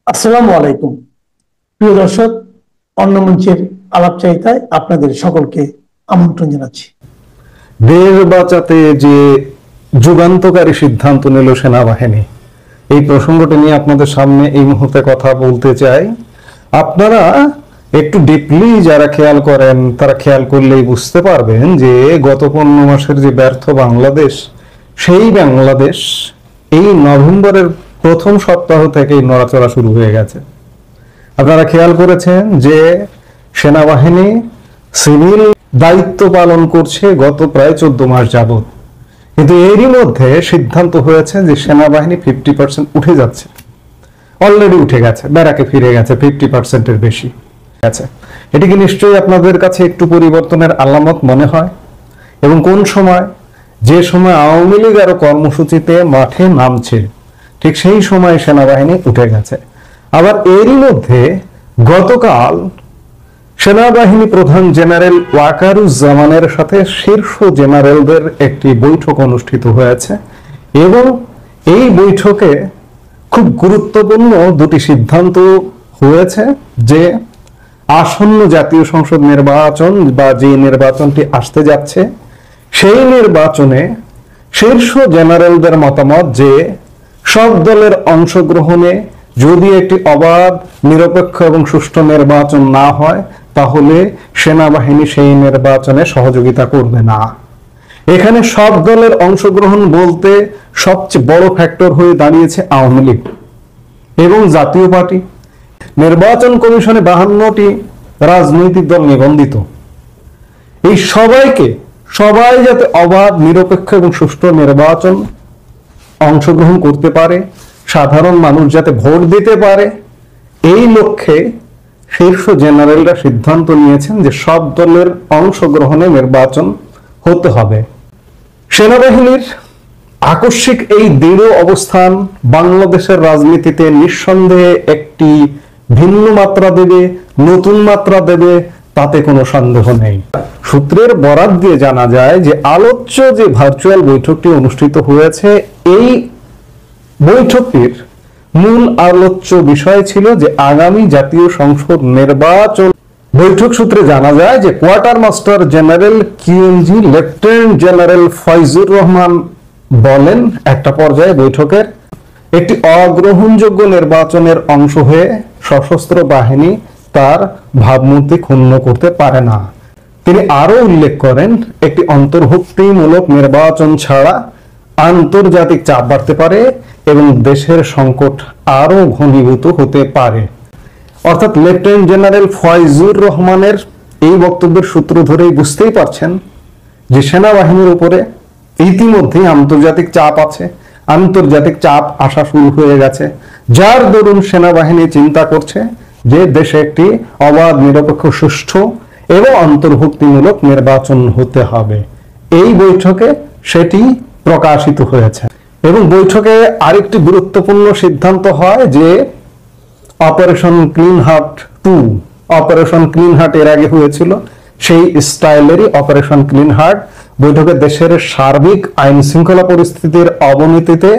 আসসালামু আলাইকুম। প্রিয় দর্শক, অন্য মঞ্চের আলাপচারিতায় আপনাদের সকলকে আমন্ত্রণ জানাচ্ছি। দেশ বাঁচাতে যে যুগান্তকারী সিদ্ধান্ত নিল সেনাবাহিনী, এই প্রসঙ্গটি নিয়ে আপনাদের সামনে এই মুহূর্তে কথা বলতে চাই। আপনারা একটু ডিপলি যারা খেয়াল করেন তারা খেয়াল করলেই বুঝতে পারবেন যে গত 15 মাসের যে ব্যর্থ বাংলাদেশ, সেই বাংলাদেশ এই নভেম্বরের প্রথম সপ্তাহ থেকেই নড়াচড়া শুরু হয়ে গেছে। আপনারা খেয়াল করেছেন যে সেনাবাহিনী সিভিল দায়িত্ব পালন করছে গত প্রায় 14 মাস যাবত, কিন্তু এরই মধ্যে সিদ্ধান্ত হয়েছে যে সেনাবাহিনী 50% উঠে যাচ্ছে, অলরেডি উঠে গেছে, ব্যারাকে ফিরে গেছে, 50%-এর বেশি গেছে। এটি কি নিশ্চয়ই আপনাদের কাছে একটু পরিবর্তনের আলামত মনে হয়? এবং কোন সময়, যে সময় আওয়ামী লীগ আরো কর্মসূচিতে মাঠে নামছে, ঠিক সেই সময় সেনাবাহিনী উঠে গেছে। আবার এরই মধ্যে গতকাল সেনাবাহিনী প্রধান জেনারেল ওয়াকারুজ্জামানের সাথে শীর্ষ জেনারেলদের একটি বৈঠক অনুষ্ঠিত হয়েছে এবং এই বৈঠকে খুব গুরুত্বপূর্ণ দুটি সিদ্ধান্ত হয়েছে যে আসন্ন জাতীয় সংসদ নির্বাচন বা যে নির্বাচনটি আসতে যাচ্ছে, সেই নির্বাচনে শীর্ষ জেনারেলদের মতামত যে সব দলের অংশগ্রহণে যদি একটি অবাধ, নিরপেক্ষ এবং সুষ্ঠু নির্বাচন না হয়, তাহলে সেনাবাহিনী সেই নির্বাচনে সহযোগিতা করবে না। এখানে সব দলের অংশগ্রহণ বলতে সবচেয়ে বড় ফ্যাক্টর হয়ে দাঁড়িয়েছে আওয়ামী লীগ এবং জাতীয় পার্টি। নির্বাচন কমিশনে 52টি রাজনৈতিক দল নিবন্ধিত। এই সবাই যাতে অবাধ, নিরপেক্ষ এবং সুষ্ঠু নির্বাচন অংশগ্রহণ করতে পারে, সাধারণ মানুষ যাতে ভোট দিতে পারে, এই লক্ষ্যে শীর্ষ জেনারেলরা সিদ্ধান্ত নিয়েছেন যে সব দলের অংশগ্রহণে নির্বাচন হতে হবে। সেনাবাহিনীর আকস্মিক এই দৃঢ় অবস্থান বাংলাদেশের রাজনীতিতে নিঃসন্দেহে একটি ভিন্ন মাত্রা দেবে, নতুন মাত্রা দেবে, তাতে কোনো সন্দেহ নেই। সূত্রের বরাত দিয়ে জানা যায় যে আলোচ্য যে ভার্চুয়াল বৈঠকটি অনুষ্ঠিত হয়েছে, এই বৈঠকটির মূল আলোচ্য বিষয় ছিল যে আগামী জাতীয় সংসদ নির্বাচন। বৈঠক সূত্রে জানা যায় যে quarter master general QMG lieutenant general Faizur Rahman বলেন, একটা পর্যায়ে বৈঠকের একটি অগ্রহণযোগ্য নির্বাচনের অংশ হয়ে সশস্ত্র বাহিনী তার ভাবমূর্তি ক্ষুণ্ণ করতে পারে না। তিনি আরো উল্লেখ করেন, একটি অন্তর্ভুক্তিমূলক নির্বাচন ছাড়া আন্তর্জাতিক চাপ বাড়তে পারে এবং দেশের সংকট আরো ঘনীভূত হতে পারে। অর্থাৎ লেফটেন্যান্ট জেনারেল ফয়জুর রহমানের এই বক্তব্যের সূত্র ধরেই বুঝতেই পারছেন যে সেনাবাহিনীর উপরে ইতিমধ্যেই আন্তর্জাতিক চাপ আছে, আন্তর্জাতিক চাপ আসা শুরু হয়ে গেছে, যার দরুন সেনাবাহিনী চিন্তা করছে যে দেশে একটি অবাধ, নিরপেক্ষ, সুষ্ঠু এবং অন্তর্ভুক্তিমূলক নির্বাচন হতে হবে। এই বৈঠকে সেটি প্রকাশিত হয়েছে এবং বৈঠকে আরেকটি গুরুত্বপূর্ণ সিদ্ধান্ত হয় যে operation clean heart 2, operation clean heart এর আগে হয়েছিল, সেই স্টাইলেরই অপারেশন ক্লিন হার্ট বৈঠকে দেশের সার্বিক আইন শৃঙ্খলা পরিস্থিতির অবনতিতে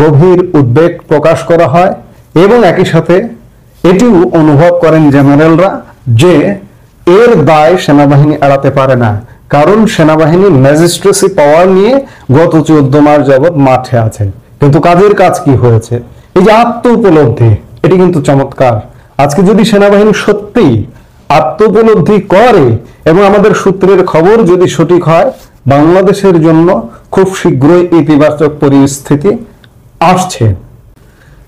গভীর উদ্বেগ প্রকাশ করা হয় এবং একই সাথে এটিও অনুভব করেন জেনারেলরা যে এর দায় সেনাবাহিনী এড়াতে পারে না, কারণ সেনাবাহিনী ম্যাজিস্ট্রেসি পাওয়ার নিয়ে গত 14 মাস যাবৎ মাঠে আছে। কিন্তু কাজের কাজ কি হয়েছে? এই যে আত্ম উপলব্ধি, এটি কিন্তু চমৎকার। আজকে যদি সেনাবাহিনী সত্যি আত্ম উপলব্ধি করে এবং আমাদের সূত্রের খবর যদি সঠিক হয়, বাংলাদেশের জন্য খুব শীঘ্রই ইতিবাচক পরিস্থিতি আসছে।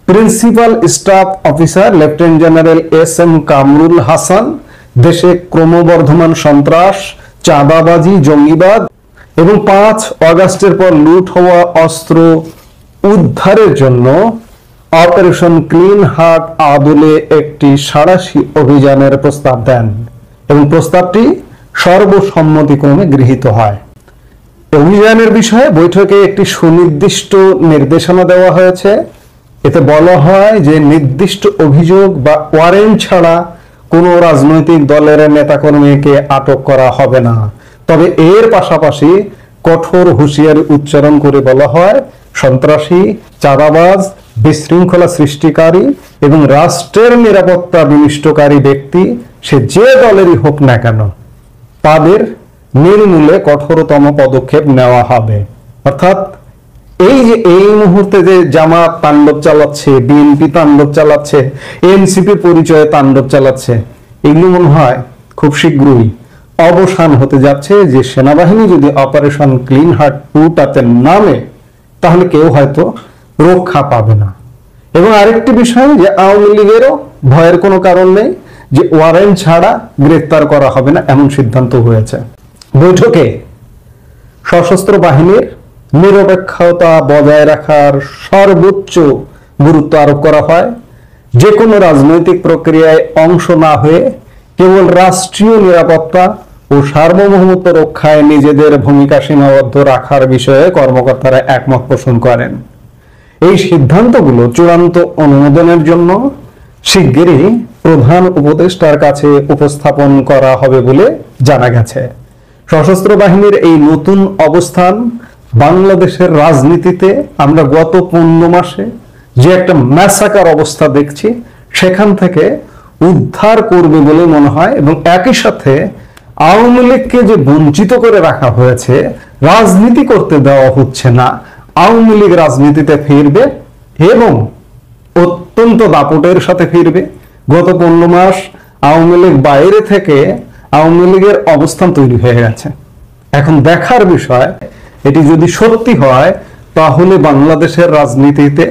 Principal staff officer lieutenant general SM. Kamrul Hasan দেশে ক্রমবর্ধমান সন্ত্রাস, চাঁদাবাজি, জঙ্গিবাদ এবং 5 আগস্টের পর লুট হওয়া অস্ত্র উদ্ধারের জন্য অপারেশন ক্লিন হার্ট আদলে একটি সাঁড়াশি অভিযানের প্রস্তাব দেন এবং প্রস্তাবটি সর্বসম্মতিক্রমে গৃহীত হয়। অভিযানের বিষয়ে বৈঠকে একটি সুনির্দিষ্ট নির্দেশনা দেওয়া হয়েছে। এতে বলা হয় যে নির্দিষ্ট অভিযোগ বা ওয়ারেন্ট ছাড়া কোনো রাজনৈতিক দলের নেতাকর্মীকে আটক করা হবে না। তবে এর পাশাপাশি কঠোর হুঁশিয়ারি উচ্চারণ করে বলা হয়, সন্ত্রাসী, চাঁদাবাজ, বিশৃঙ্খলা সৃষ্টিকারী এবং রাষ্ট্রের নিরাপত্তা বিনষ্টকারী ব্যক্তি সে যে দলেরই হোক না কেন তাদের নির্মূলে কঠোরতম পদক্ষেপ নেওয়া হবে। অর্থাৎ এই মুহূর্তে যে জামাত তাণ্ডব চালাচ্ছে, বিএনপি তাণ্ডব চালাচ্ছে, এনসিপি পরিচয়ে তাণ্ডব চালাচ্ছে, এগুলো মনে হয় খুব শীঘ্রই অবসান হতে যাচ্ছে। যে সেনাবাহিনী যদি অপারেশন ক্লিন হার্ট 2টাতে নামে তাহলে কেউ হয়তো রক্ষা পাবে না। এবং আরেকটি বিষয় যে আওয়ামী লীগেরও ভয়ের কোনো কারণ নেই, যে ওয়ারেন্ট ছাড়া গ্রেফতার করা হবে না এমন সিদ্ধান্ত হয়েছে। বৈঠকে সশস্ত্র বাহিনীর নিরপেক্ষতা বজায় রাখার সর্বোচ্চ গুরুত্ব আরোপ করা হয়। যে কোনো রাজনৈতিক প্রক্রিয়ায় অংশ না হয়ে কেবল রাষ্ট্রীয় নিরাপত্তা ও সার্বভৌমত্ব রক্ষায় নিজেদের ভূমিকা সীমাবদ্ধ রাখার বিষয়ে কর্মকর্তারা একমত পোষণ করেন। এই সিদ্ধান্তগুলো চূড়ান্ত অনুমোদনের জন্য শিগগিরই প্রধান উপদেষ্টার কাছে উপস্থাপন করা হবে বলে জানা গেছে। সশস্ত্র বাহিনীর এই নতুন অবস্থান বাংলাদেশের রাজনীতিতে আমরা গত 15 মাসে যে একটা ম্যাসাকার অবস্থা দেখছি সেখান থেকে উদ্ধার করবে বলে মনে হয়। এবং একই সাথে আওয়ামী লীগকে যে বঞ্চিত করে রাখা হয়েছে, রাজনীতি করতে দেওয়া হচ্ছে না, আওয়ামী লীগ রাজনীতিতে ফিরবে এবং অত্যন্ত দাপটের সাথে ফিরবে। গত 15 মাস আওয়ামী লীগ বাইরে থেকে আওয়ামী লীগের অবস্থান তৈরি হয়ে গেছে। এখন দেখার বিষয় এটি যদি সত্যি হয় তাহলে বাংলাদেশের রাজনীতিতে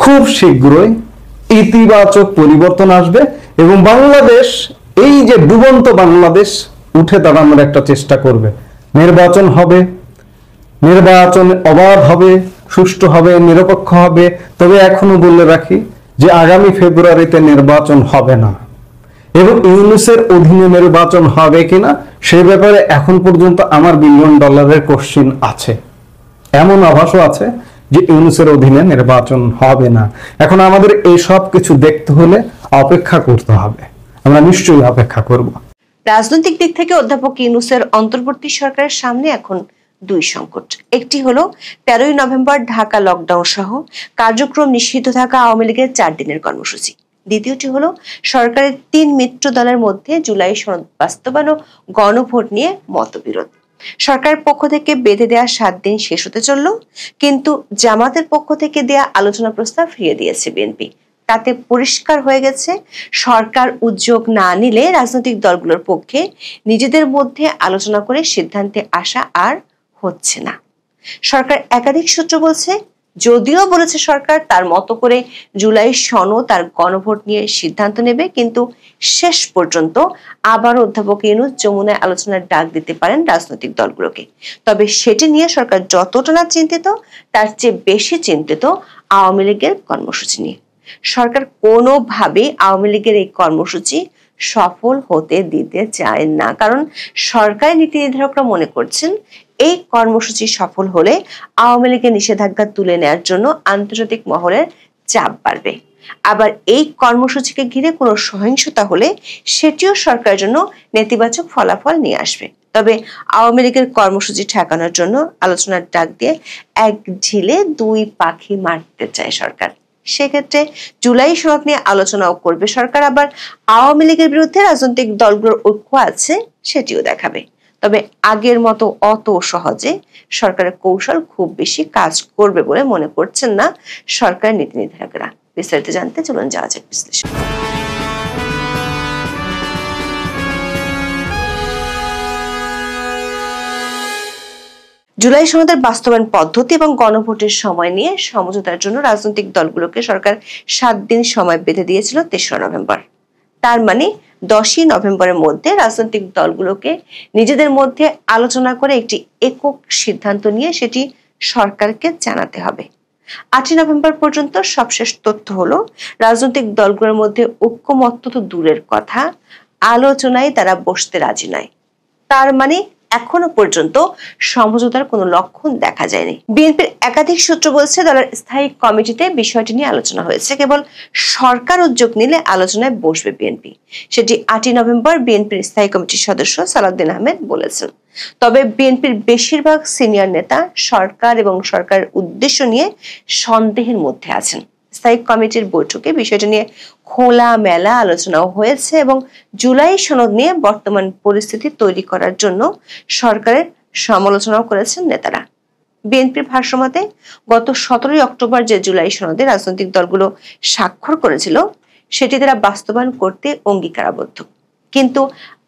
খুব শীঘ্রই ইতিবাচক পরিবর্তন আসবে এবং বাংলাদেশ এই যে ডুবন্ত বাংলাদেশ উঠে দাঁড়ানোর একটা চেষ্টা করবে। নির্বাচন হবে, নির্বাচন অবাধ হবে, সুষ্ঠু হবে, নিরপেক্ষ হবে। তবে এখনো বলে রাখি যে আগামী ফেব্রুয়ারিতে নির্বাচন হবে না এবং ইউনূসের অধীনে নির্বাচন হবে কিনা সে ব্যাপারে এখন পর্যন্ত আমার $1 বিলিয়ন কোশ্চিন আছে। এমন আভাসও আছে যে ইউনূসের অধীনে নির্বাচন হবে না। এখন আমাদের এই সব কিছু দেখতে হলে অপেক্ষা করতে হবে। আমরা নিশ্চয়ই অপেক্ষা করব। রাজনৈতিক দিক থেকে অধ্যাপক ইউনূসের অন্তর্বর্তী সরকারের সামনে এখন 2 সংকট। একটি হলো 13ই নভেম্বর ঢাকা লকডাউন সহ কার্যক্রম নিষিদ্ধ থাকা আওয়ামী লীগের 4 দিনের কর্মসূচি। দ্বিতীয়টি হলো সরকারের 3 মিত্র দলের মধ্যে জুলাই সনদ বাস্তবায়ন ও গণভোট নিয়ে মতবিরোধ। সরকারের পক্ষ থেকে বেঁধে দেওয়া 7 দিন শেষ হতে চলল, কিন্তু জামাতের পক্ষ থেকে দেওয়া আলোচনা প্রস্তাব ফিরিয়ে দিয়েছে বিএনপি। তাতে পরিষ্কার হয়ে গেছে সরকার উদ্যোগ না নিলে রাজনৈতিক দলগুলোর পক্ষে নিজেদের মধ্যে আলোচনা করে সিদ্ধান্তে আসা আর হচ্ছে না। সরকার একাধিক সূত্র বলছে, যদিও বলেছে সরকার তার মতো করে জুলাই সনদ তার গণভোট নিয়ে সিদ্ধান্ত নেবে, কিন্তু শেষ পর্যন্ত আবার অধ্যাপক ইউনূস যমুনায় আলোচনার ডাক দিতে পারেন রাজনৈতিক দলগুলোকে। তবে সেটি নিয়ে সরকার যতটা না চিন্তিত তার চেয়ে বেশি চিন্তিত আওয়ামী লীগের কর্মসূচি নিয়ে। সরকার কোনোভাবেই আওয়ামী লীগের এই কর্মসূচি সফল হতে দিতে চায় না, কারণ সরকারি নীতি নির্ধারকরা মনে করছেন এই কর্মসূচি সফল হলে আওয়ামী লীগের নিষেধাজ্ঞা তুলে নেওয়ার জন্য আন্তর্জাতিক মহলের চাপ বাড়বে। আবার এই কর্মসূচিকে ঘিরে কোনো সহিংসতা হলে সেটিও সরকারের জন্য নেতিবাচক ফলাফল নিয়ে আসবে। তবে আওয়ামী লীগের কর্মসূচি ঠেকানোর জন্য আলোচনার ডাক দিয়ে এক ঢিলে 2 পাখি মারতে চায় সরকার। সেক্ষেত্রে জুলাই সনদ নিয়ে আলোচনাও করবে সরকার, আবার আওয়ামী লীগের বিরুদ্ধে রাজনৈতিক দলগুলোর ঐক্য আছে সেটিও দেখাবে। তবে আগের মতো অত সহজে সরকারের কৌশল খুব বেশি কাজ করবে বলে মনে করছেন না সরকারের নীতি নির্ধারকরা। বিস্তারিত জানতে চলুন যাওয়া যাক বিশ্লেষণ। জুলাই সনদের বাস্তবায়ন পদ্ধতি এবং গণভোটের সময় নিয়ে সমঝোতার জন্য রাজনৈতিক দলগুলোকে সরকার 7 দিন সময় বেঁধে দিয়েছিল 3রা নভেম্বর। তার মানে 10ই নভেম্বরের মধ্যে রাজনৈতিক দলগুলোকে নিজেদের মধ্যে আলোচনা করে একটি একক সিদ্ধান্ত নিয়ে সেটি সরকারকে জানাতে হবে। 8ই নভেম্বর পর্যন্ত সবশেষ তথ্য হলো রাজনৈতিক দলগুলোর মধ্যে ঐক্যমত্য তো দূরের কথা, আলোচনায় তারা বসতে রাজি নয়। তার মানে এখনো পর্যন্ত সমঝোতার কোনো লক্ষণ দেখা যায়নি। বিএনপির একাধিক সূত্র বলছে দলের স্থায়ী কমিটিতে বিষয়টি নিয়ে আলোচনা হয়েছে, কেবল সরকার উদ্যোগ নিলে আলোচনায় বসবে বিএনপি। সেটি 8ই নভেম্বর বিএনপির স্থায়ী কমিটির সদস্য সালাউদ্দিন আহমেদ বলেছেন। তবে বিএনপির বেশিরভাগ সিনিয়র নেতা সরকার এবং সরকারের উদ্দেশ্য নিয়ে সন্দেহের মধ্যে আছেন। স্থায়ী কমিটির বৈঠকে বিষয়টা নিয়ে খোলামেলা আলোচনাও হয়েছে এবং জুলাই সনদ নিয়ে বর্তমান পরিস্থিতি তৈরি করার জন্য সরকারের সমালোচনাও করেছেন নেতারা। বিএনপির ভাষ্যমতে গত 17 অক্টোবর যে জুলাই সনদে রাজনৈতিক দলগুলো স্বাক্ষর করেছিল সেটি তারা বাস্তবায়ন করতে অঙ্গীকারাবদ্ধ, কিন্তু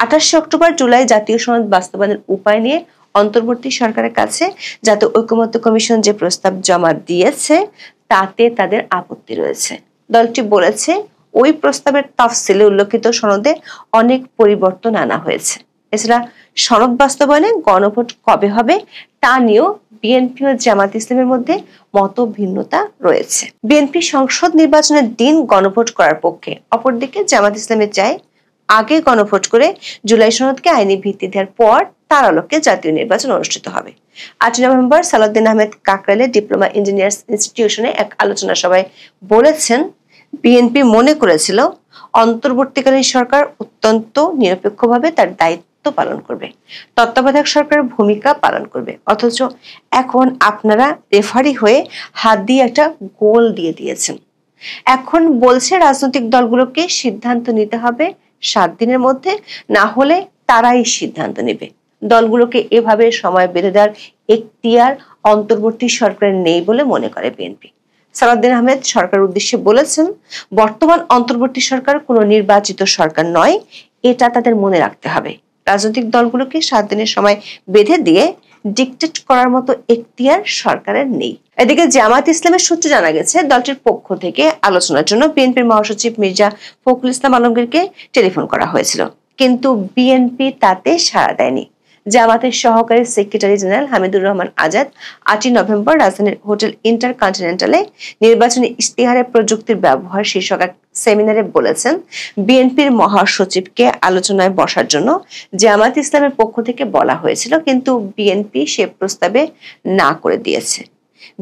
28 অক্টোবর জুলাই জাতীয় সনদ বাস্তবায়নের উপায় নিয়ে অন্তর্বর্তী সরকারের কাছে জাতীয় ঐকমত্য কমিশন যে প্রস্তাব জমা দিয়েছে তাতে তাদের আপত্তি রয়েছে। দলটি বলেছে ওই প্রস্তাবের তাফসিলে উল্লেখিত সনদে অনেক পরিবর্তন আনা হয়েছে। এছাড়া সনদ বাস্তবায়নে গণভোট কবে হবে তা নিয়েও বিএনপি ও জামাত ইসলামের মধ্যে মতভিন্নতা রয়েছে। বিএনপি সংসদ নির্বাচনের দিন গণভোট করার পক্ষে, অপরদিকে জামাত ইসলামে চায় আগে গণভোট করে জুলাই সনদকে আইনি ভিত্তি দেওয়ার পর তার আলোকে জাতীয় নির্বাচন অনুষ্ঠিত হবে। 8 নভেম্বর সালাউদ্দিন আহমেদ কাকরাইলের ডিপ্লোমা ইঞ্জিনিয়ার্স ইনস্টিটিউশনে এক আলোচনা সভায় বলেছেন, বিএনপি মনে করেছিল অন্তর্বর্তীকালীন সরকার অত্যন্ত নিরপেক্ষভাবে তার দায়িত্ব পালন করবে, তত্ত্বাবধায়ক সরকারের ভূমিকা পালন করবে, অথচ এখন আপনারা রেফারি হয়ে হাত দিয়ে একটা গোল দিয়ে দিয়েছেন। এখন বলছে রাজনৈতিক দলগুলোকে সিদ্ধান্ত নিতে হবে 7 দিনের মধ্যে, না হলে তারাই সিদ্ধান্ত নেবে। দলগুলোকে এভাবে সময় বেঁধে দেওয়ার এখতিয়ার অন্তর্বর্তী সরকারের নেই বলে মনে করে বিএনপি। সালাউদ্দিন আহমেদ সরকারের উদ্দেশ্যে বলেছেন, বর্তমান অন্তর্বর্তী সরকার কোনো নির্বাচিত সরকার নয়, এটা তাদের মনে রাখতে হবে। রাজনৈতিক দলগুলোকে 7 দিনের সময় বেঁধে দিয়ে ডিকটেট করার মতো এখতিয়ার সরকারের নেই। এদিকে জামাত ইসলামের সূত্রে জানা গেছে, দলটির পক্ষ থেকে আলোচনার জন্য বিএনপির মহাসচিব মির্জা ফখরুল ইসলাম আলমগীরকে টেলিফোন করা হয়েছিল, কিন্তু বিএনপি তাতে সাড়া দেয়নি। জামাতের সহকারী secretary general Hamidur Rahman Azad 8 November রাজধানীর হোটেল ইন্টারকন্টিনেন্টালে নির্বাচনী ইশতেহারে প্রযুক্তির ব্যবহার শীর্ষক এক সেমিনারে বলেছেন, বিএনপির মহাসচিবকে আলোচনায় বসার জন্য জামাত ইসলামের পক্ষ থেকে বলা হয়েছিল, কিন্তু বিএনপি সে প্রস্তাবে না করে দিয়েছে।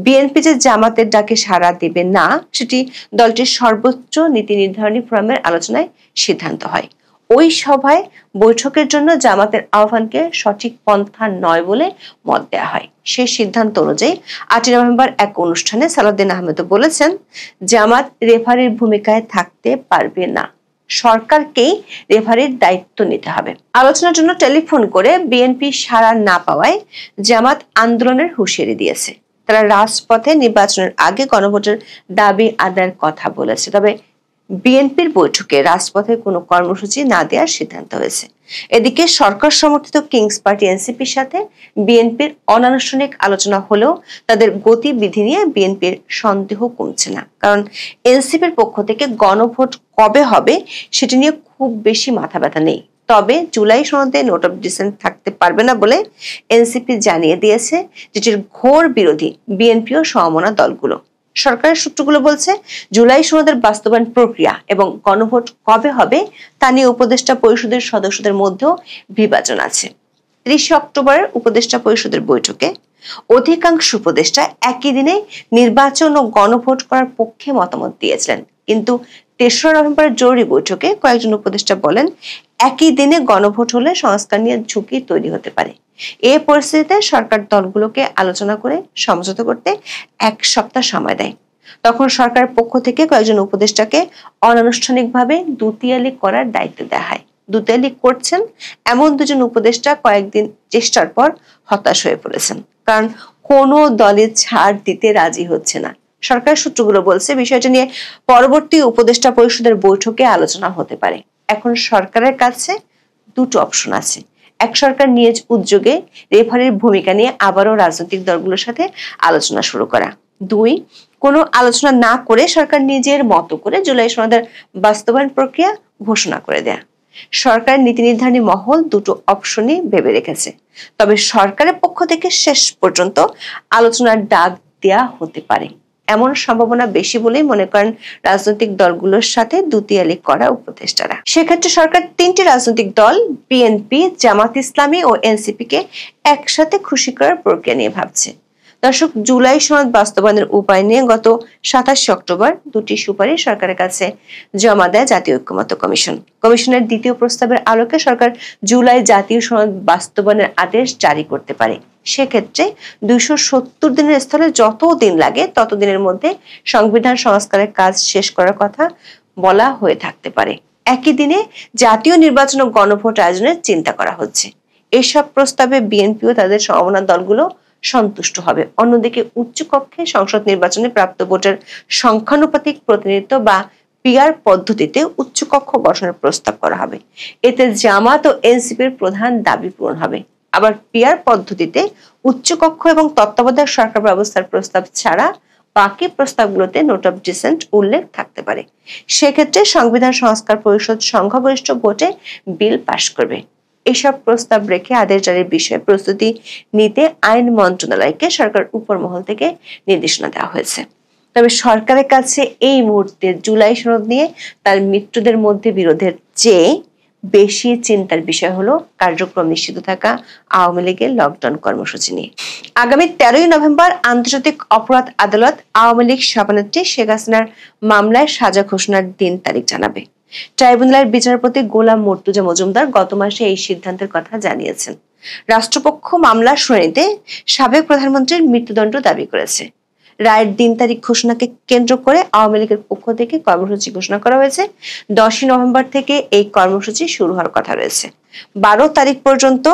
বিএনপি যে জামাতের ডাকে সাড়া দেবে না সেটি দলটির সর্বোচ্চ নীতি নির্ধারণী ফোরামের আলোচনায় সিদ্ধান্ত হয়। ওই সভায় বৈঠকের জন্য জামাতের আহ্বানকে সঠিক পন্থা নয় বলে মত দেওয়া হয়। সেই সিদ্ধান্ত অনুযায়ী 8 নভেম্বর এক অনুষ্ঠানে সালাউদ্দিন আহমেদ বলেছেন, জামাত রেফারির ভূমিকায় থাকতে পারবে না, সরকারকেই রেফারির দায়িত্ব নিতে হবে। আলোচনার জন্য টেলিফোন করে বিএনপি সাড়া না পাওয়ায় জামাত আন্দোলনের হুঁশিয়ারি দিয়েছে। তারা রাজপথে নির্বাচনের আগে গণভোটের দাবি আদায়ের কথা বলেছে, তবে বিএনপির বৈঠকে রাজপথে কোনো কর্মসূচি না দেওয়ার সিদ্ধান্ত হয়েছে। এদিকে সরকার সমর্থিত কিংস পার্টি এনসিপির সাথে বিএনপির অনানুষ্ঠানিক আলোচনা হলেও তাদের গতিবিধি নিয়ে বিএনপির সন্দেহ কমছে না, কারণ এনসিপির পক্ষ থেকে গণভোট কবে হবে সেটি নিয়ে খুব বেশি মাথা ব্যথা নেই। তবে জুলাই সনদে নোট অফ ডিসেন্ট থাকতে পারবে না বলে এনসিপি জানিয়ে দিয়েছে, যেটির ঘোর বিরোধী বিএনপি ও সমমনা দলগুলো। সরকারের সূত্রগুলো বলছে, জুলাই সনদের বাস্তবায়ন প্রক্রিয়া এবং গণভোট কবে হবে তা নিয়ে উপদেষ্টা পরিষদের সদস্যদের মধ্যেও বিভাজন আছে। 30 অক্টোবরের উপদেষ্টা পরিষদের বৈঠকে অধিকাংশ উপদেষ্টা একই দিনে নির্বাচন ও গণভোট করার পক্ষে মতামত দিয়েছিলেন, কিন্তু 3 নভেম্বরের জরুরি বৈঠকে কয়েকজন উপদেষ্টা বলেন, একই দিনে গণভোট হলে সংস্কার নিয়ে ঝুঁকি তৈরি হতে পারে। এই পরিস্থিতিতে সরকার দলগুলোকে আলোচনা করে সমঝোতা করতে 1 সপ্তাহ সময় দেয়। তখন সরকারের পক্ষ থেকে কয়েকজন উপদেষ্টাকে অনানুষ্ঠানিকভাবে দুতিয়ালি করার দায়িত্ব দেওয়া হয়। দুতিয়ালি করছেন এমন 2জন উপদেষ্টা কয়েকদিন চেষ্টার পর হতাশ হয়ে পড়েছেন, কারণ কোনো দলের ছাড় দিতে রাজি হচ্ছে না। সরকারের সূত্রগুলো বলছে, বিষয়টা নিয়ে পরবর্তী উপদেষ্টা পরিষদের বৈঠকে আলোচনা হতে পারে। এখন সরকারের কাছে 2টো অপশন আছে। এক, সরকার নিজ উদ্যোগে রেফারির ভূমিকা নিয়ে আবারও রাজনৈতিক দলগুলোর সাথে আলোচনা শুরু করা। 2, কোনো আলোচনা না করে সরকার নিজের মতো করে জুলাই সনদের বাস্তবায়ন প্রক্রিয়া ঘোষণা করে দেয়া। সরকারের নীতি নির্ধারণী মহল 2টো অপশনই ভেবে রেখেছে, তবে সরকারের পক্ষ থেকে শেষ পর্যন্ত আলোচনার ডাক দেয়া হতে পারে, এমন সম্ভাবনা বেশি বলেই মনে করেন রাজনৈতিক দলগুলোর সাথে দুতিয়ালি করা উপদেষ্টারা। সেক্ষেত্রে সরকার 3টি রাজনৈতিক দল বিএনপি, জামাত ইসলামী ও এনসিপি কে একসাথে খুশি করার প্রক্রিয়া নিয়ে ভাবছে। দর্শক, জুলাই সনদ বাস্তবায়নের উপায় নিয়ে গত 27 অক্টোবর 2টি সুপারিশ সরকারের কাছে জমা দেয় জাতীয় ঐকমত্য কমিশন। কমিশনের দ্বিতীয় প্রস্তাবের আলোকে সরকার জুলাই জাতীয় সনদ বাস্তবায়নের আদেশ জারি করতে পারে। সেক্ষেত্রে 270 দিনের স্থলে যত দিন লাগে তত দিনের মধ্যে সংবিধান সংস্কারের কাজ শেষ করার কথা বলা হয়ে থাকতে পারে। একই দিনে জাতীয় নির্বাচন ও গণভোট আয়োজনের চিন্তা করা হচ্ছে। এসব প্রস্তাবে বিএনপিও তাদের সমমনা দলগুলো সন্তুষ্ট হবে। অন্যদিকে উচ্চকক্ষে সংসদ নির্বাচনে প্রাপ্ত ভোটের সংখ্যানুপাতিক প্রতিনিধিত্ব বা পিআর পদ্ধতিতে উচ্চকক্ষ গঠনের প্রস্তাব করা হবে। এতে জামাত ও এনসিপির প্রধান দাবি পূরণ হবে। আবার পিআর পদ্ধতিতে উচ্চকক্ষ এবং তত্ত্বাবধায়ক সরকার ব্যবস্থার প্রস্তাব ছাড়া বাকি প্রস্তাবগুলোতে নোট অফ ডিসেন্ট উল্লেখ থাকতে পারে। সেক্ষেত্রে সংবিধান সংস্কার পরিষদ সংখ্যাগরিষ্ঠ ভোটে বিল পাশ করবে। এসব প্রস্তাব রেখে আদেশ জারির বিষয়ে প্রস্তুতি নিতে আইন মন্ত্রণালয়কে সরকার উপর মহল থেকে নির্দেশনা দেওয়া হয়েছে। তবে সরকারের কাছে এই মুহূর্তে জুলাই সনদ নিয়ে তার মিত্রদের মধ্যে বিরোধের চেয়ে বেশি চিন্তার বিষয় হলো কার্যক্রম নিষিদ্ধ থাকা আওয়ামী লীগের লকডাউন কর্মসূচি নিয়ে। আগামী 13ই নভেম্বর আন্তর্জাতিক অপরাধ আদালত আওয়ামী লীগ সভানেত্রী শেখ হাসিনার মামলায় সাজা ঘোষণার দিন তারিখ জানাবে। ট্রাইব্যুনালের বিচারপতি গোলাম মর্তুজা মজুমদার গত মাসে এই সিদ্ধান্তের কথা জানিয়েছেন। রাষ্ট্রপক্ষ মামলার শুনানিতে সাবেক প্রধানমন্ত্রীর মৃত্যুদণ্ড দাবি করেছে। রায়ের দিন তারিখ ঘোষণাকে কেন্দ্র করে আওয়ামী লীগের পক্ষ থেকে কর্মসূচি ঘোষণা করা হয়েছে। 10ই নভেম্বর থেকে এই কর্মসূচি শুরু হওয়ার কথা রয়েছে। 12 তারিখ পর্যন্ত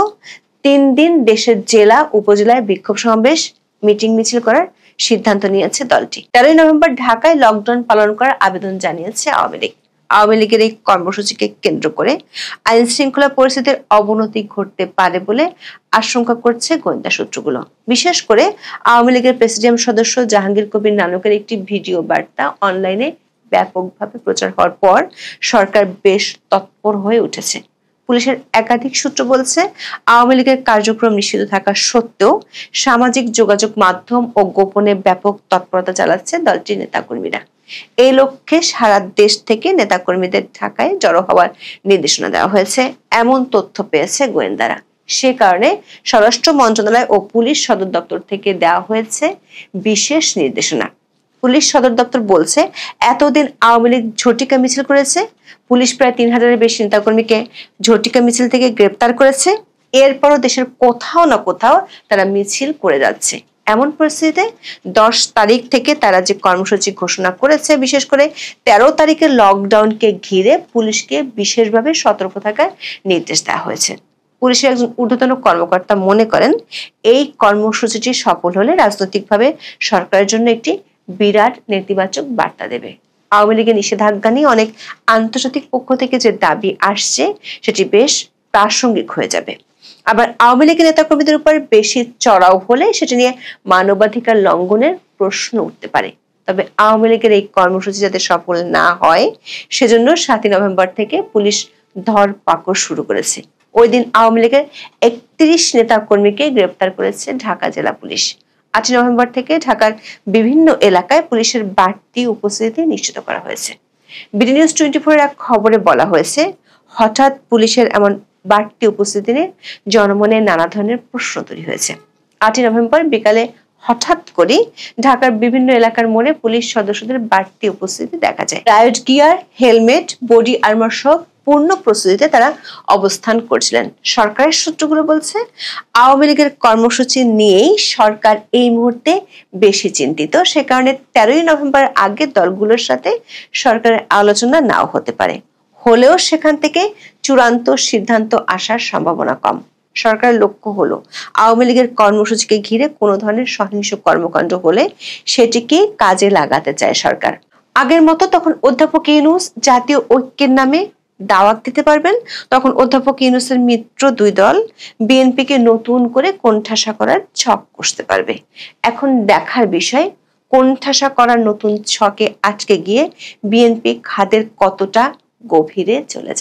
3 দিন দেশের জেলা উপজেলায় বিক্ষোভ সমাবেশ, মিটিং মিছিল করার সিদ্ধান্ত নিয়েছে দলটি। 13ই নভেম্বর ঢাকায় লকডাউন পালন করার আবেদন জানিয়েছে আওয়ামী লীগ। আওয়ামী লীগের এই কর্মসূচিকে কেন্দ্র করে আইন শৃঙ্খলা পরিস্থিতির অবনতি ঘটতে পারে বলে আশঙ্কা করছে গোয়েন্দা সূত্রগুলো। বিশেষ করে আওয়ামী লীগের প্রেসিডিয়াম সদস্য জাহাঙ্গীর কবির নানকের একটি ভিডিও বার্তা অনলাইনে ব্যাপকভাবে প্রচার হওয়ার পর সরকার বেশ তৎপর হয়ে উঠেছে। পুলিশের একাধিক সূত্র বলছে, আওয়ামী লীগের কার্যক্রম নিষিদ্ধ থাকা সত্ত্বেও সামাজিক যোগাযোগ মাধ্যম ও গোপনে ব্যাপক তৎপরতা চালাচ্ছে দলটির নেতাকর্মীরা। এই লক্ষ্যে সারা দেশ থেকে নেতাকর্মীদের ঢাকায় জড়ো হওয়ার নির্দেশনা দেওয়া হয়েছে, এমন তথ্য পেয়েছে গোয়েন্দারা। সে কারণে স্বরাষ্ট্র মন্ত্রণালয় ও পুলিশ সদর দপ্তর থেকে দেওয়া হয়েছে বিশেষ নির্দেশনা। পুলিশ সদর দপ্তর বলছে, এতদিন আওয়ামী লীগ ঝটিকা মিছিল করেছে। পুলিশ প্রায় 3000-এর বেশি নেতাকর্মীকে ঝটিকা মিছিল থেকে গ্রেপ্তার করেছে। এরপরও দেশের কোথাও না কোথাও তারা মিছিল করে যাচ্ছে। এমন পরিস্থিতিতে 10 তারিখ থেকে তারা যে কর্মসূচি ঘোষণা করেছে, বিশেষ করে 13 তারিখের লকডাউনকে ঘিরে পুলিশকে বিশেষভাবে সতর্ক থাকার নির্দেশ দেওয়া হয়েছে। পুলিশের একজন ঊর্ধ্বতন কর্মকর্তা মনে করেন, এই কর্মসূচিটি সফল হলে রাজনৈতিকভাবে সরকারের জন্য একটি বিরাট নেতিবাচক বার্তা দেবে। আওয়ামী লীগের নিষেধাজ্ঞা নিয়ে অনেক আন্তর্জাতিক পক্ষ থেকে যে দাবি আসছে সেটি বেশ প্রাসঙ্গিক হয়ে যাবে। আবার আওয়ামী লীগের নেতাকর্মীদের উপর বেশি চড়াও হলে সেটি নিয়ে মানবাধিকার লঙ্ঘনের প্রশ্ন উঠতে পারে। তবে আওয়ামী লীগের এই কর্মসূচি যাতে সফল না হয় সেজন্য 7ই নভেম্বর থেকে পুলিশ ধরপাকড় শুরু করেছে। ওই দিন আওয়ামী লীগের 31 নেতাকর্মীকে গ্রেপ্তার করেছে ঢাকা জেলা পুলিশ। 8ই নভেম্বর থেকে ঢাকার বিভিন্ন এলাকায় পুলিশের বাড়তি উপস্থিতি নিশ্চিত করা হয়েছে। বিডি নিউজ 24-এর এক খবরে বলা হয়েছে, হঠাৎ পুলিশের এমন বাড়তি উপস্থিতি নিয়ে জনমনে নানা ধরনের প্রশ্ন তৈরি হয়েছে। 8ই নভেম্বর বিকালে হঠাৎ করে ঢাকার বিভিন্ন এলাকার মোড়ে পুলিশ সদস্যদের বাড়তি উপস্থিতি দেখা যায়। Right gear, helmet, body armour সহ পূর্ণ প্রস্তুতিতে তারা অবস্থান করছিলেন। সরকারের সূত্রগুলো বলছে, আওয়ামী লীগের কর্মসূচি নিয়েই সরকার এই মুহূর্তে বেশি চিন্তিত। সে কারণে 13ই নভেম্বর আগে দলগুলোর সাথে সরকারের আলোচনা নাও হতে পারে। হলেও সেখান থেকে চূড়ান্ত সিদ্ধান্ত আসার সম্ভাবনা কম। সরকারের লক্ষ্য হলো আওয়ামী লীগের কর্মসূচিকে ঘিরে কোনো ধরনের সহিংস কর্মকাণ্ড হলে সেটিকে কাজে লাগাতে চায় সরকার। আগের মতো তখন অধ্যাপক ইউনূস জাতীয় ঐক্যের নামে দাওয়াত দিতে পারবেন। তখন অধ্যাপক ইউনূসের মিত্র দুই দল বিএনপিকে নতুন করে কোণঠাসা করার ছক কষতে পারবে। এখন দেখার বিষয়, কোণঠাসা করার নতুন ছকে আটকে গিয়ে বিএনপি খাদের কতটা গভীরে চলে যায়।